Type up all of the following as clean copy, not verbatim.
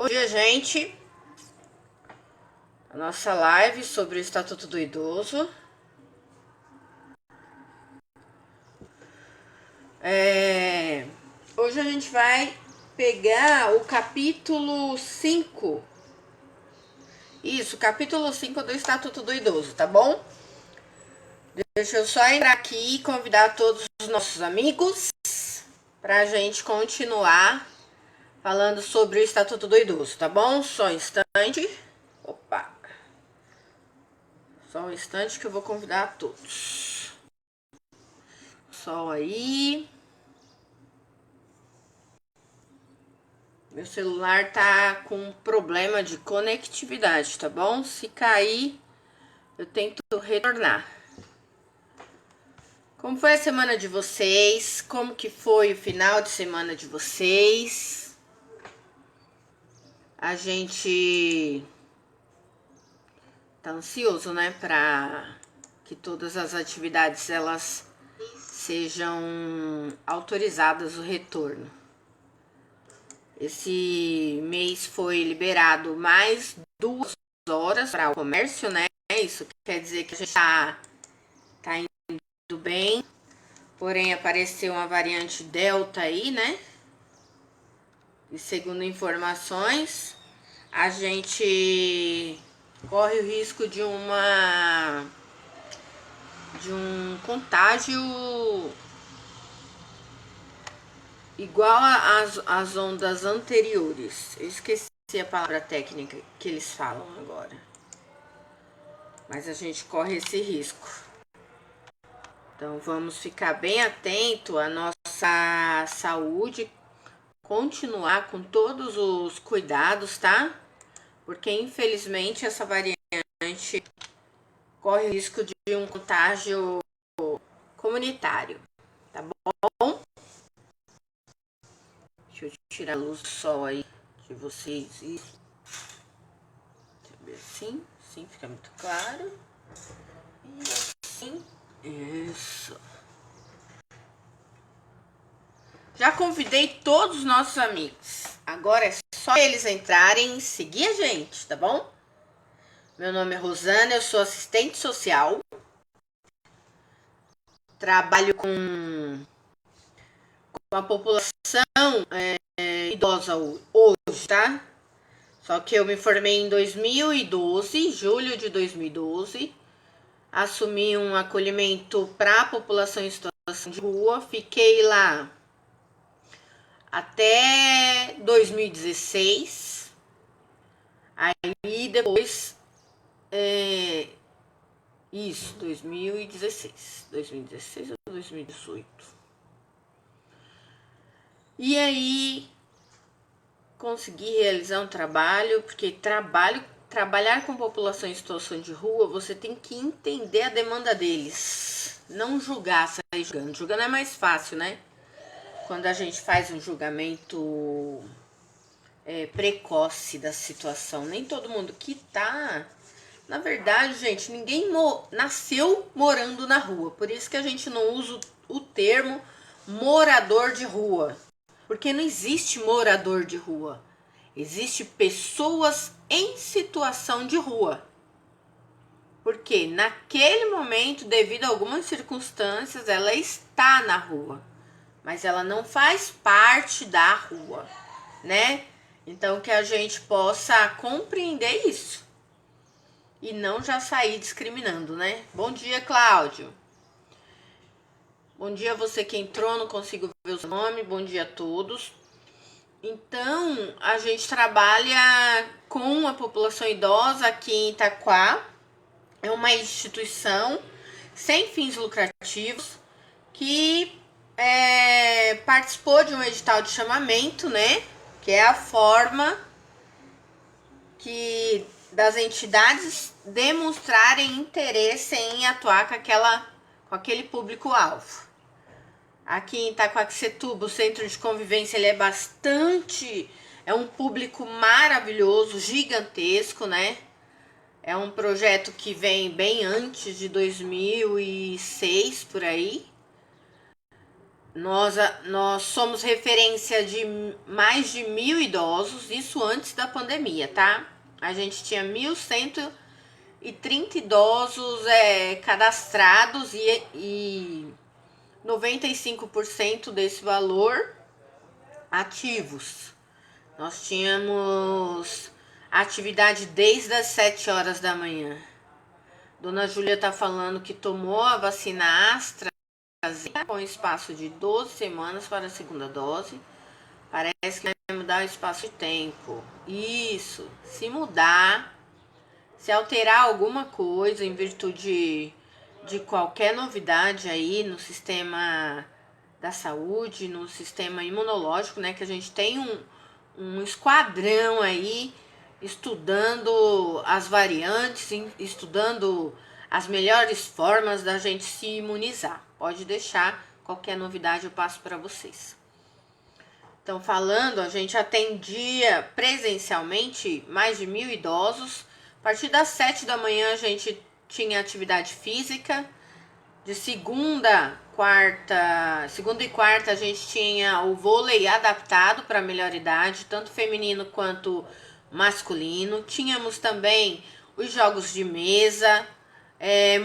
Bom dia, gente. A nossa live sobre o Estatuto do Idoso. Hoje a gente vai pegar o capítulo 5. Isso, capítulo 5 do Estatuto do Idoso, tá bom? Deixa eu só entrar aqui e convidar todos os nossos amigos pra gente continuar falando sobre o Estatuto do Idoso, tá bom? Só um instante. Opa! Só um instante que eu vou convidar todos. Só aí. Meu celular tá com problema de conectividade, tá bom? Se cair, eu tento retornar. Como foi a semana de vocês? Como que foi o final de semana de vocês? A gente tá ansioso, né, para que todas as atividades elas sejam autorizadas o retorno. Esse mês foi liberado mais 2 horas para o comércio, né? Isso quer dizer que a gente tá indo bem. Porém, apareceu uma variante Delta aí, né? E segundo informações, a gente corre o risco de um contágio igual às ondas anteriores. Eu esqueci a palavra técnica que eles falam agora. Mas a gente corre esse risco. Então vamos ficar bem atento à nossa saúde, continuar com todos os cuidados, tá? Porque infelizmente essa variante corre o risco de um contágio comunitário, tá bom? Deixa eu tirar a luz do sol aí de vocês. Isso. Deixa eu ver assim. Assim fica muito claro. E assim. Isso. Já convidei todos os nossos amigos. Agora é só eles entrarem e seguir a gente, tá bom? Meu nome é Rosana, eu sou assistente social. Trabalho com a população idosa hoje, tá? Só que eu me formei em 2012, julho de 2012. Assumi um acolhimento para a população em situação de rua. Fiquei lá até 2016. Aí depois... Isso, 2016. 2016 ou 2018? E aí consegui realizar um trabalho, porque trabalhar com população em situação de rua, você tem que entender a demanda deles. Não julgar, sair julgando. Julgando é mais fácil, né? Quando a gente faz um julgamento precoce da situação. Nem todo mundo que tá... Na verdade, gente, ninguém nasceu morando na rua. Por isso que a gente não usa o termo morador de rua. Porque não existe morador de rua. Existe pessoas em situação de rua. Porque naquele momento, devido a algumas circunstâncias, ela está na rua. Mas ela não faz parte da rua, né? Então que a gente possa compreender isso. E não já sair discriminando, né? Bom dia, Cláudio. Bom dia a você que entrou, não consigo ver o seu nome. Bom dia a todos. Então, a gente trabalha com a população idosa aqui em Itaquá. É uma instituição sem fins lucrativos que participou de um edital de chamamento, né? Que é a forma que das entidades demonstrarem interesse em atuar com aquele público-alvo. Aqui em Itaquaquecetuba, o centro de convivência ele é um público maravilhoso, gigantesco, né? É um projeto que vem bem antes de 2006, por aí. Nós somos referência de mais de 1.000 idosos, isso antes da pandemia, tá? A gente tinha 1.130 idosos cadastrados e 95% desse valor ativos. Nós tínhamos atividade desde as 7 horas da manhã. Dona Júlia tá falando que tomou a vacina Astra com espaço de 12 semanas para a segunda dose. Parece que vai mudar o espaço de tempo. Isso. Se mudar, se alterar alguma coisa em virtude de qualquer novidade aí no sistema da saúde, no sistema imunológico, né? Que a gente tem um esquadrão aí estudando as variantes, estudando as melhores formas da gente se imunizar. Pode deixar, qualquer novidade eu passo para vocês. Então, falando, a gente atendia presencialmente mais de 1.000 idosos. A partir das 7 da manhã a gente tinha atividade física. De segunda e quarta a gente tinha o vôlei adaptado para melhor idade, tanto feminino quanto masculino. Tínhamos também os jogos de mesa,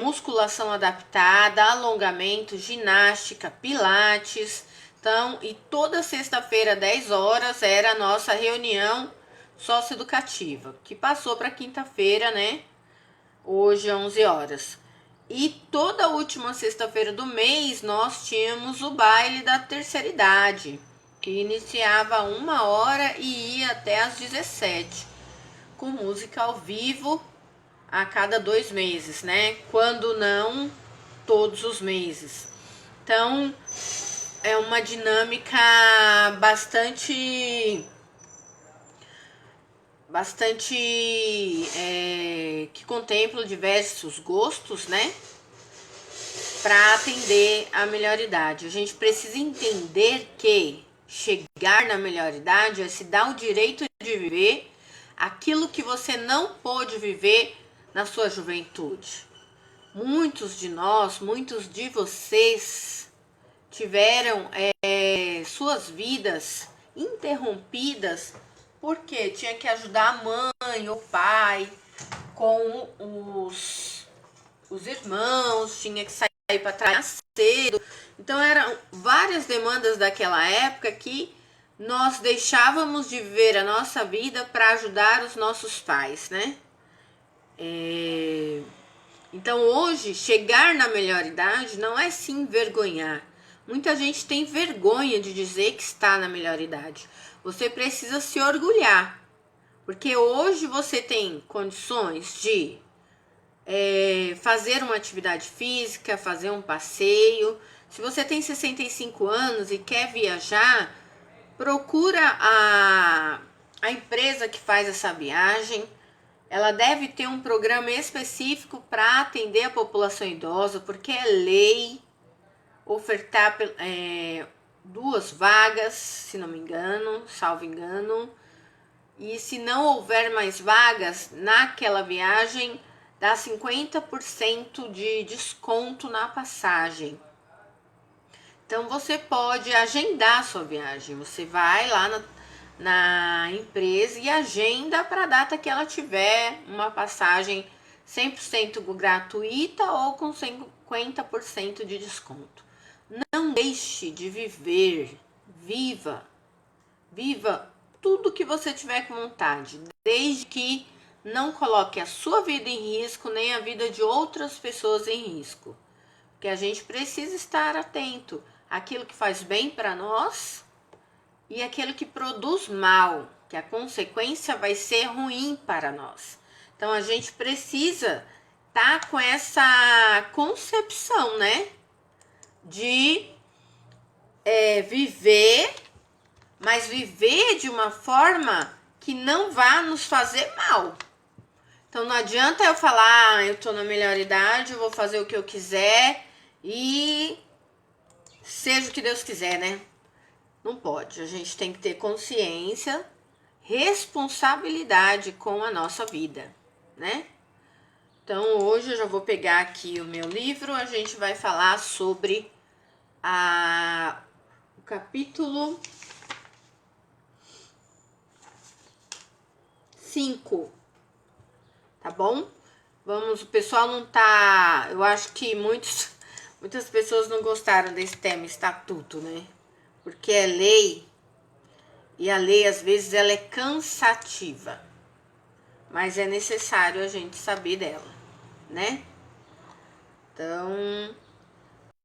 musculação adaptada, alongamento, ginástica, pilates. Então, e toda sexta-feira, 10 horas, era a nossa reunião socioeducativa, que passou para quinta-feira, né? Hoje, 11 horas. E toda última sexta-feira do mês, nós tínhamos o baile da terceira idade, que iniciava 1 hora e ia até às 17, com música ao vivo a cada 2 meses, né? Quando não, todos os meses. Então, é uma dinâmica bastante que contempla diversos gostos, né? Para atender a melhor idade. A gente precisa entender que chegar na melhor idade é se dar o direito de viver aquilo que você não pôde viver na sua juventude. Muitos de nós, muitos de vocês tiveram suas vidas interrompidas porque tinha que ajudar a mãe ou pai com os irmãos, tinha que sair para trabalhar cedo. Então eram várias demandas daquela época que nós deixávamos de viver a nossa vida para ajudar os nossos pais, né? Então hoje, chegar na melhor idade não é se envergonhar. Muita gente tem vergonha de dizer que está na melhor idade. Você precisa se orgulhar, porque hoje você tem condições de fazer uma atividade física, fazer um passeio. Se você tem 65 anos e quer viajar, procura a empresa que faz essa viagem. Ela deve ter um programa específico para atender a população idosa, porque é lei ofertar 2 vagas, se não me engano, salvo engano. E se não houver mais vagas naquela viagem, dá 50% de desconto na passagem. Então você pode agendar a sua viagem. Você vai lá na empresa e agenda para a data que ela tiver uma passagem 100% gratuita ou com 50% de desconto. Não deixe de viver, viva tudo que você tiver com vontade, desde que não coloque a sua vida em risco, nem a vida de outras pessoas em risco. Porque a gente precisa estar atento àquilo que faz bem para nós e aquilo que produz mal, que a consequência vai ser ruim para nós. Então a gente precisa estar com essa concepção, né? De viver, mas viver de uma forma que não vá nos fazer mal. Então não adianta eu falar, eu tô na melhor idade, eu vou fazer o que eu quiser e seja o que Deus quiser, né? Não pode. A gente tem que ter consciência, responsabilidade com a nossa vida, né? Então hoje eu já vou pegar aqui o meu livro, a gente vai falar sobre capítulo 5, tá bom? Vamos, o pessoal não tá... Eu acho que muitas pessoas não gostaram desse tema, estatuto, né? Porque é lei, e a lei, às vezes, ela é cansativa. Mas é necessário a gente saber dela, né? Então,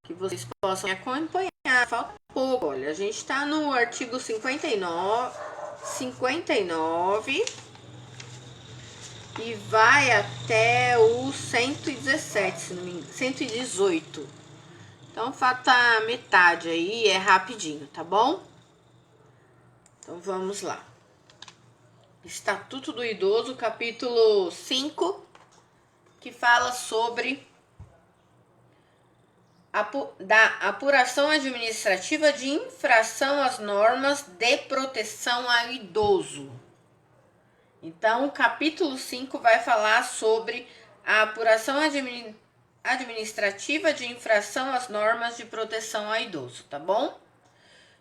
que vocês possam me acompanhar. Falta pouco, olha, a gente tá no artigo 59 e vai até o 117, se não me engano, 118. Então, falta metade aí, é rapidinho, tá bom? Então, vamos lá. Estatuto do Idoso, capítulo 5, que fala sobre da apuração administrativa de infração às normas de proteção ao idoso. Então, o capítulo 5 vai falar sobre a apuração administrativa de infração às normas de proteção ao idoso, tá bom?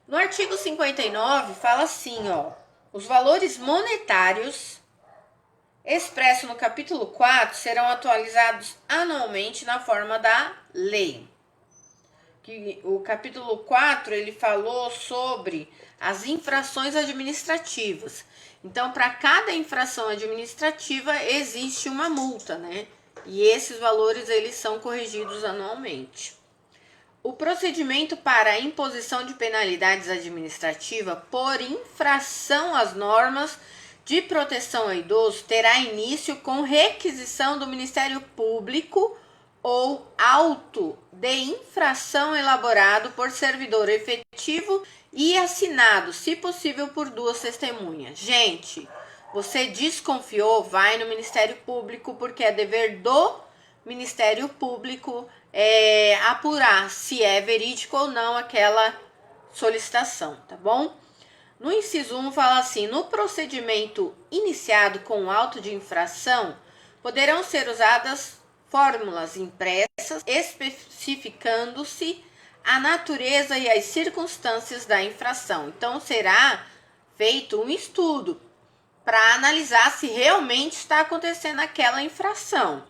No artigo 59 fala assim, ó: os valores monetários expressos no capítulo 4 serão atualizados anualmente na forma da lei. Que o capítulo 4 ele falou sobre as infrações administrativas. Então, para cada infração administrativa existe uma multa, né? E esses valores eles são corrigidos anualmente. O procedimento para a imposição de penalidades administrativas por infração às normas de proteção ao idoso terá início com requisição do Ministério Público ou auto de infração elaborado por servidor efetivo e assinado, se possível, por 2 testemunhas. Gente, você desconfiou, vai no Ministério Público, porque é dever do Ministério Público apurar se é verídico ou não aquela solicitação, tá bom? No inciso 1 fala assim: no procedimento iniciado com auto de infração, poderão ser usadas fórmulas impressas especificando-se a natureza e as circunstâncias da infração. Então, será feito um estudo para analisar se realmente está acontecendo aquela infração.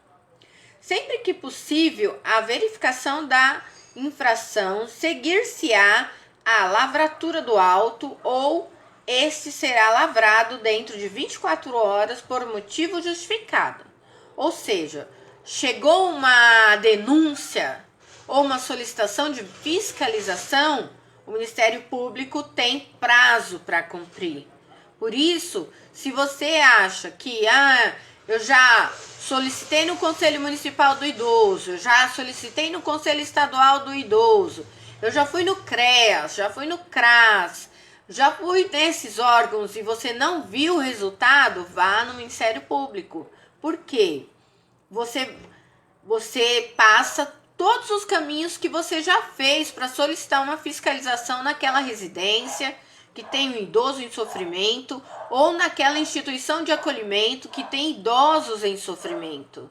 Sempre que possível, a verificação da infração seguir-se-á a lavratura do auto ou este será lavrado dentro de 24 horas por motivo justificado. Ou seja, chegou uma denúncia ou uma solicitação de fiscalização, o Ministério Público tem prazo para cumprir. Por isso, se você acha que eu já solicitei no Conselho Municipal do Idoso, eu já solicitei no Conselho Estadual do Idoso, eu já fui no CREAS, já fui no CRAS, já fui nesses órgãos e você não viu o resultado, vá no Ministério Público. Por quê? Você passa todos os caminhos que você já fez para solicitar uma fiscalização naquela residência que tem um idoso em sofrimento ou naquela instituição de acolhimento que tem idosos em sofrimento.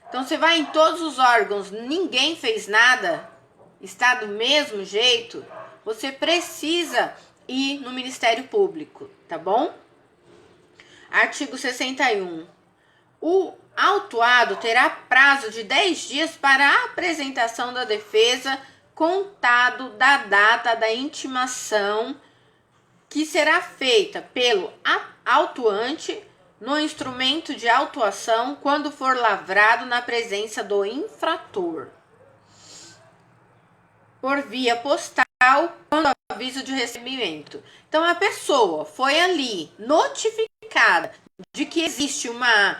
Então você vai em todos os órgãos, ninguém fez nada, está do mesmo jeito, você precisa ir no Ministério Público, tá bom? Artigo 61. O autuado terá prazo de 10 dias para a apresentação da defesa, contado da data da intimação, que será feita pelo autuante no instrumento de autuação quando for lavrado na presença do infrator, por via postal, quando aviso de recebimento. Então, a pessoa foi ali notificada de que existe uma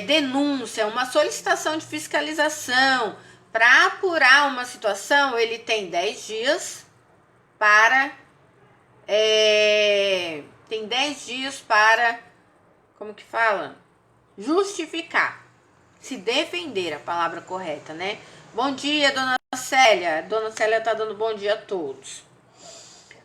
denúncia, uma solicitação de fiscalização para apurar uma situação, ele tem 10 dias para como que fala? Justificar, se defender, a palavra correta, né? Bom dia, dona Célia. Dona Célia tá dando bom dia a todos.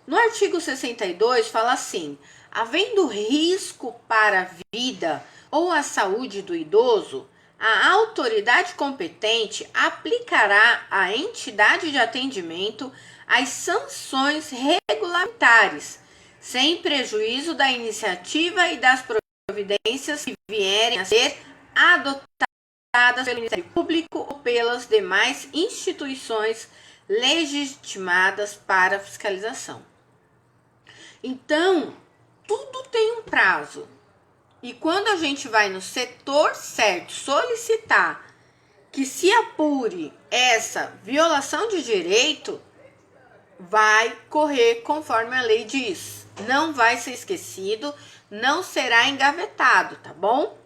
No artigo 62 fala assim: havendo risco para a vida ou a saúde do idoso, a autoridade competente aplicará à entidade de atendimento as sanções regulamentares, sem prejuízo da iniciativa e das providências que vierem a ser adotadas pelo Ministério Público ou pelas demais instituições legitimadas para fiscalização. Então, tudo tem um prazo. E quando a gente vai no setor certo solicitar que se apure essa violação de direito, vai correr conforme a lei diz. Não vai ser esquecido, não será engavetado, tá bom?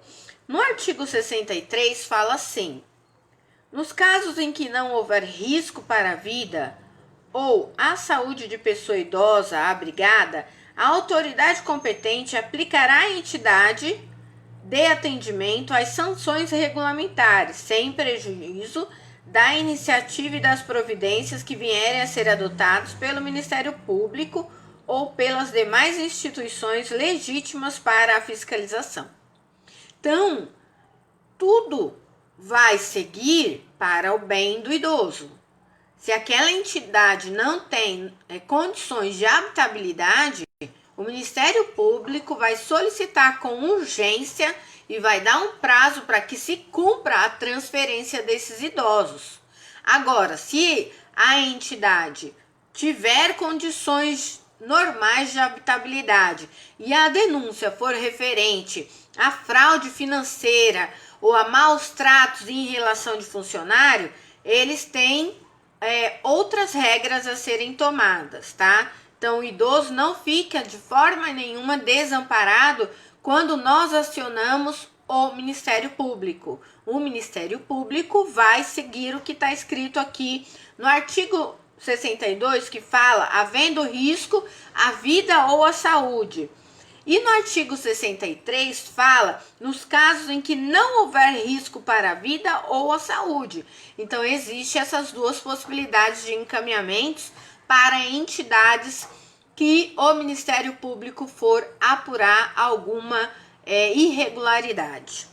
No artigo 63 fala assim: nos casos em que não houver risco para a vida ou a saúde de pessoa idosa abrigada, a autoridade competente aplicará à entidade de atendimento as sanções regulamentares, sem prejuízo da iniciativa e das providências que vierem a ser adotados pelo Ministério Público ou pelas demais instituições legítimas para a fiscalização. Então, tudo vai seguir para o bem do idoso. Se aquela entidade não tem condições de habitabilidade, o Ministério Público vai solicitar com urgência e vai dar um prazo para que se cumpra a transferência desses idosos. Agora, se a entidade tiver condições normais de habitabilidade e a denúncia for referente a fraude financeira ou a maus tratos em relação de funcionário, eles têm outras regras a serem tomadas, tá? Então, o idoso não fica de forma nenhuma desamparado quando nós acionamos o Ministério Público. O Ministério Público vai seguir o que está escrito aqui no artigo 62, que fala havendo risco à vida ou à saúde. E no artigo 63 fala nos casos em que não houver risco para a vida ou a saúde. Então, existem essas duas possibilidades de encaminhamentos para entidades que o Ministério Público for apurar alguma irregularidade.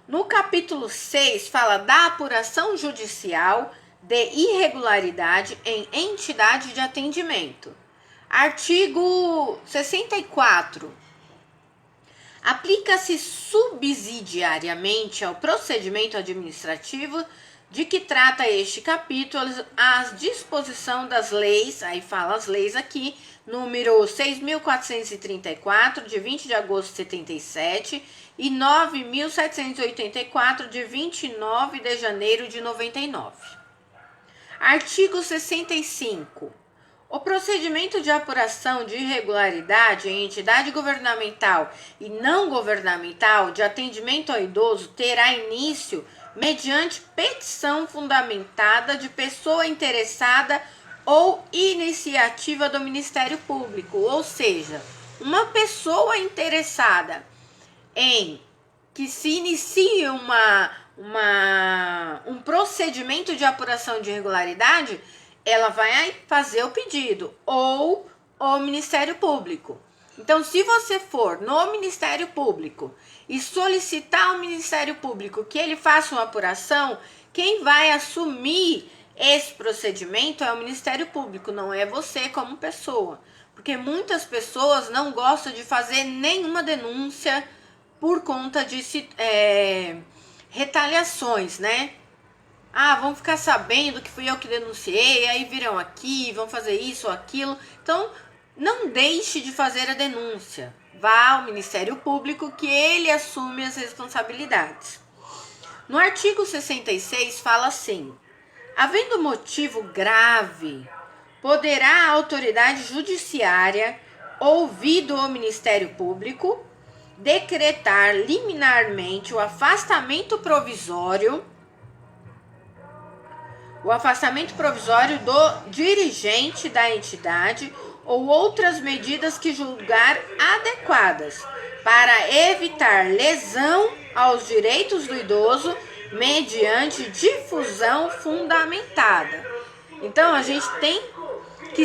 No capítulo 6 fala da apuração judicial de irregularidade em entidade de atendimento. Artigo 64. Aplica-se subsidiariamente ao procedimento administrativo de que trata este capítulo a disposição das leis, aí fala as leis aqui, número 6.434, de 20 de agosto de 77, e 9.784, de 29 de janeiro de 99. Artigo 65. O procedimento de apuração de irregularidade em entidade governamental e não governamental de atendimento ao idoso terá início mediante petição fundamentada de pessoa interessada ou iniciativa do Ministério Público, ou seja, uma pessoa interessada em que se inicie um procedimento de apuração de irregularidade, ela vai fazer o pedido, ou o Ministério Público. Então, se você for no Ministério Público e solicitar ao Ministério Público que ele faça uma apuração, quem vai assumir esse procedimento é o Ministério Público, não é você como pessoa. Porque muitas pessoas não gostam de fazer nenhuma denúncia por conta de retaliações, né? Ah, vão ficar sabendo que fui eu que denunciei, aí virão aqui, vão fazer isso ou aquilo. Então, não deixe de fazer a denúncia. Vá ao Ministério Público que ele assume as responsabilidades. No artigo 66 fala assim: havendo motivo grave, poderá a autoridade judiciária, ouvido o Ministério Público, decretar liminarmente o afastamento provisório do dirigente da entidade ou outras medidas que julgar adequadas para evitar lesão aos direitos do idoso mediante difusão fundamentada. Então, a gente tem que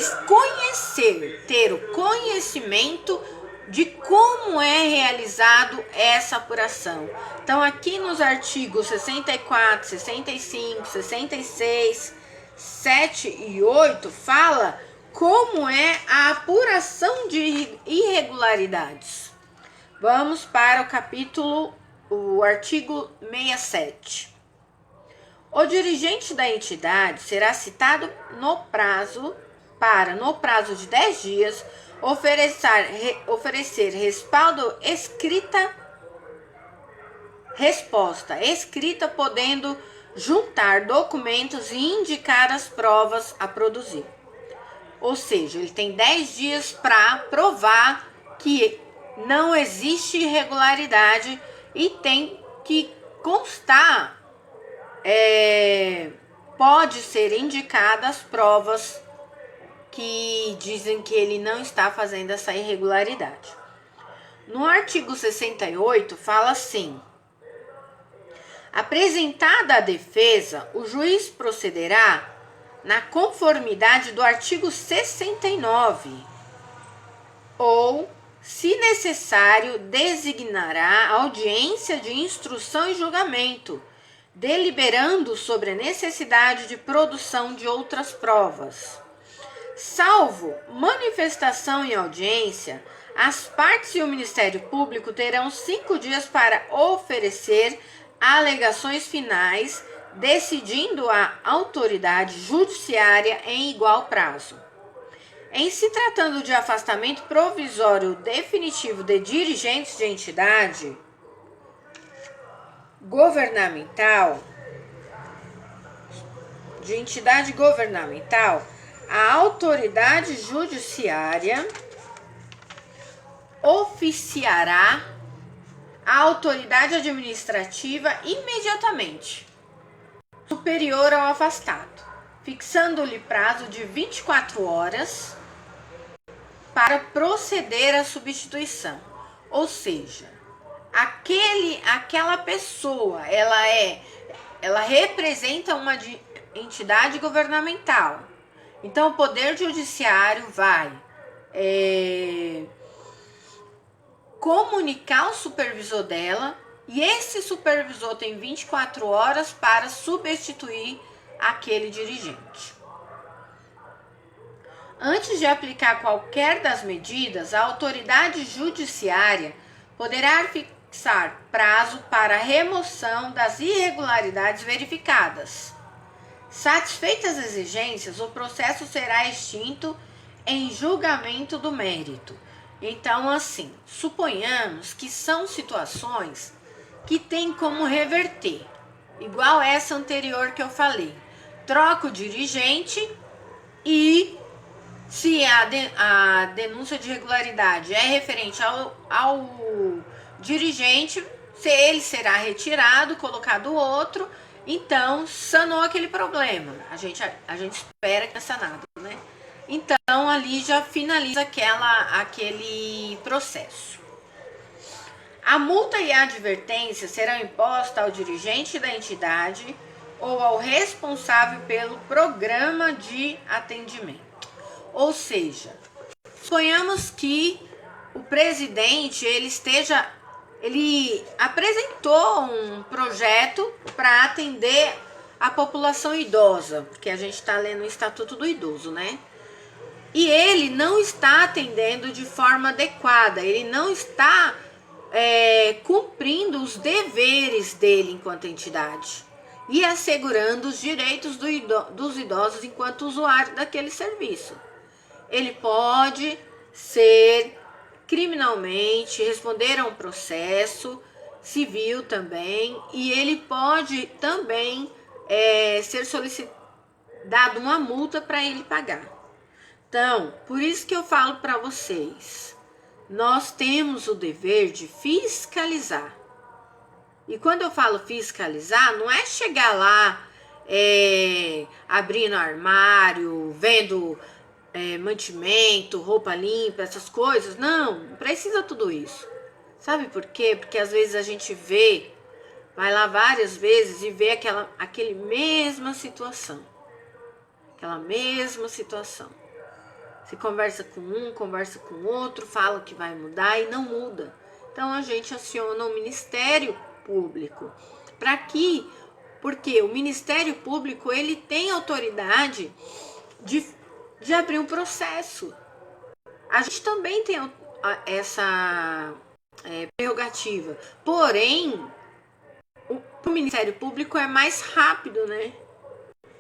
ter o conhecimento de como é realizado essa apuração. Então, aqui nos artigos 64, 65, 66, 7 e 8 fala como é a apuração de irregularidades. Vamos para o artigo 67. O dirigente da entidade será citado no prazo de 10 dias, oferecer resposta escrita, podendo juntar documentos e indicar as provas a produzir. Ou seja, ele tem 10 dias para provar que não existe irregularidade e tem que constar, pode ser indicadas as provas que dizem que ele não está fazendo essa irregularidade. No artigo 68 fala assim: apresentada a defesa, o juiz procederá na conformidade do artigo 69 ou, se necessário, designará audiência de instrução e julgamento, deliberando sobre a necessidade de produção de outras provas. Salvo manifestação em audiência, as partes e o Ministério Público terão 5 dias para oferecer alegações finais, decidindo a autoridade judiciária em igual prazo. Em se tratando de afastamento provisório definitivo de dirigentes de entidade governamental, a autoridade judiciária oficiará a autoridade administrativa imediatamente superior ao afastado, fixando-lhe prazo de 24 horas para proceder à substituição. Ou seja, aquela pessoa, ela representa uma entidade governamental. Então, o Poder Judiciário vai comunicar ao supervisor dela, e esse supervisor tem 24 horas para substituir aquele dirigente. Antes de aplicar qualquer das medidas, a autoridade judiciária poderá fixar prazo para remoção das irregularidades verificadas. Satisfeitas as exigências, o processo será extinto em julgamento do mérito. Então, assim, suponhamos que são situações que tem como reverter, igual essa anterior que eu falei. Troca o dirigente e, se a denúncia de irregularidade é referente ao dirigente, ele será retirado, colocado outro, então sanou aquele problema. A gente espera que é sanado, né? Então, ali já finaliza aquele processo. A multa e a advertência serão impostas ao dirigente da entidade ou ao responsável pelo programa de atendimento. Ou seja, suponhamos que o presidente ele apresentou um projeto para atender a população idosa, porque a gente está lendo o Estatuto do Idoso, né? E ele não está atendendo de forma adequada, ele não está cumprindo os deveres dele enquanto entidade e assegurando os direitos dos idosos enquanto usuário daquele serviço. Ele pode ser criminalmente, responder a um processo civil também, e ele pode também ser solicitado uma multa para ele pagar. Então, por isso que eu falo para vocês, nós temos o dever de fiscalizar. E quando eu falo fiscalizar, não é chegar lá abrindo armário, vendo mantimento, roupa limpa, essas coisas. Não precisa tudo isso. Sabe por quê? Porque às vezes a gente vai lá várias vezes e vê aquela mesma situação. Aquela mesma situação. Se conversa com um, conversa com outro, fala que vai mudar e não muda. Então a gente aciona o Ministério Público para que Porque o Ministério Público, ele tem autoridade de abrir um processo. A gente também tem essa prerrogativa. Porém, o Ministério Público é mais rápido, né?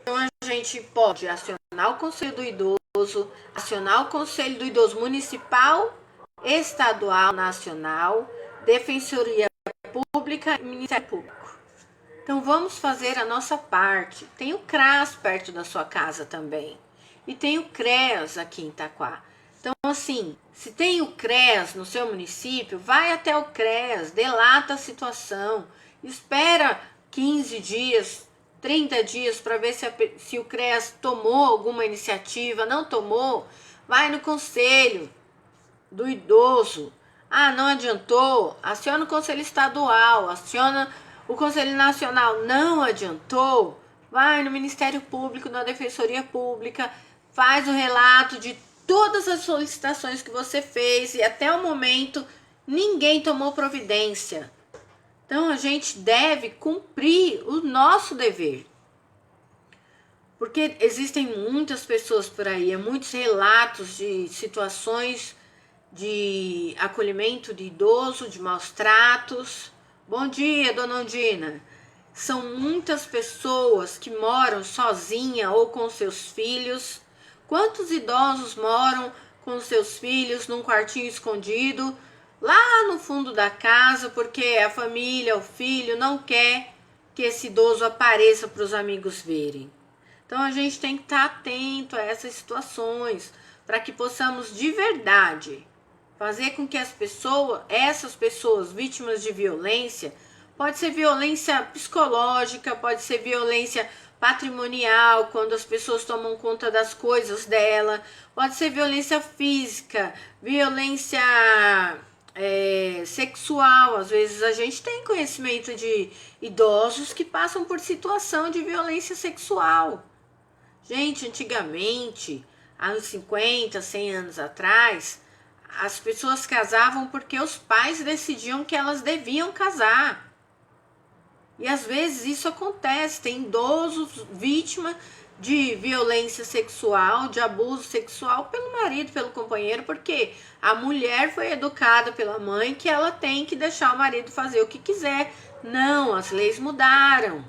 Então a gente pode acionar o Conselho do Idoso, acionar o Conselho do Idoso Municipal, Estadual, Nacional, Defensoria Pública e Ministério Público. Então vamos fazer a nossa parte. Tem o CRAS perto da sua casa também. E tem o CREAS aqui em Itaquá. Então, assim, se tem o CREAS no seu município, vai até o CREAS, delata a situação, espera 15 dias, 30 dias para ver se o CREAS tomou alguma iniciativa, não tomou, vai no Conselho do Idoso. Ah, não adiantou, aciona o Conselho Estadual, aciona o Conselho Nacional, não adiantou, vai no Ministério Público, na Defensoria Pública, faz o relato de todas as solicitações que você fez e até o momento ninguém tomou providência. Então a gente deve cumprir o nosso dever. Porque existem muitas pessoas por aí, muitos relatos de situações de acolhimento de idoso, de maus tratos. Bom dia, dona Ondina. São muitas pessoas que moram sozinha ou com seus filhos. Quantos idosos moram com seus filhos num quartinho escondido, lá no fundo da casa, porque a família, o filho não quer que esse idoso apareça para os amigos verem. Então a gente tem que estar atento a essas situações, para que possamos de verdade fazer com que essas pessoas vítimas de violência, pode ser violência psicológica, pode ser violência patrimonial, quando as pessoas tomam conta das coisas dela, pode ser violência física, violência sexual. Às vezes a gente tem conhecimento de idosos que passam por situação de violência sexual. Gente, antigamente, há uns 50, 100 anos atrás, as pessoas casavam porque os pais decidiam que elas deviam casar. E às vezes isso acontece, tem idosos vítimas de violência sexual, de abuso sexual pelo marido, pelo companheiro, porque a mulher foi educada pela mãe que ela tem que deixar o marido fazer o que quiser. Não, as leis mudaram.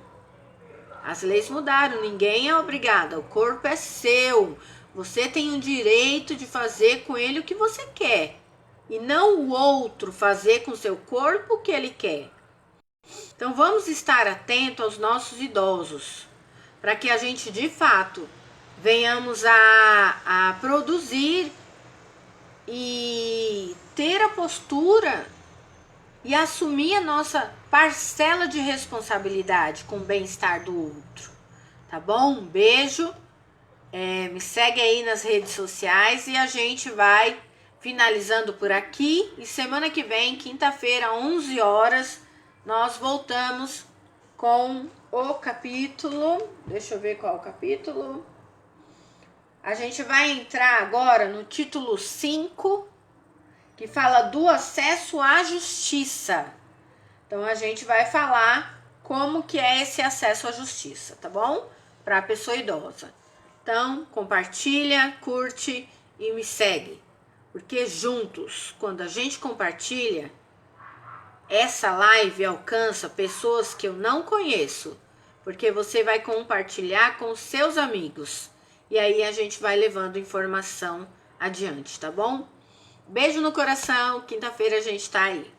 As leis mudaram, ninguém é obrigado, o corpo é seu. Você tem o direito de fazer com ele o que você quer. E não o outro fazer com o seu corpo o que ele quer. Então vamos estar atentos aos nossos idosos, para que a gente de fato venhamos a produzir e ter a postura e assumir a nossa parcela de responsabilidade com o bem-estar do outro, tá bom? Um beijo, me segue aí nas redes sociais e a gente vai finalizando por aqui. E semana que vem, quinta-feira, 11 horas, nós voltamos com o capítulo, deixa eu ver qual é o capítulo. A gente vai entrar agora no título 5, que fala do acesso à justiça. Então a gente vai falar como que é esse acesso à justiça, tá bom? Para a pessoa idosa. Então, compartilha, curte e me segue. Porque juntos, quando a gente compartilha, essa live alcança pessoas que eu não conheço, porque você vai compartilhar com seus amigos. E aí a gente vai levando informação adiante, tá bom? Beijo no coração, quinta-feira a gente tá aí.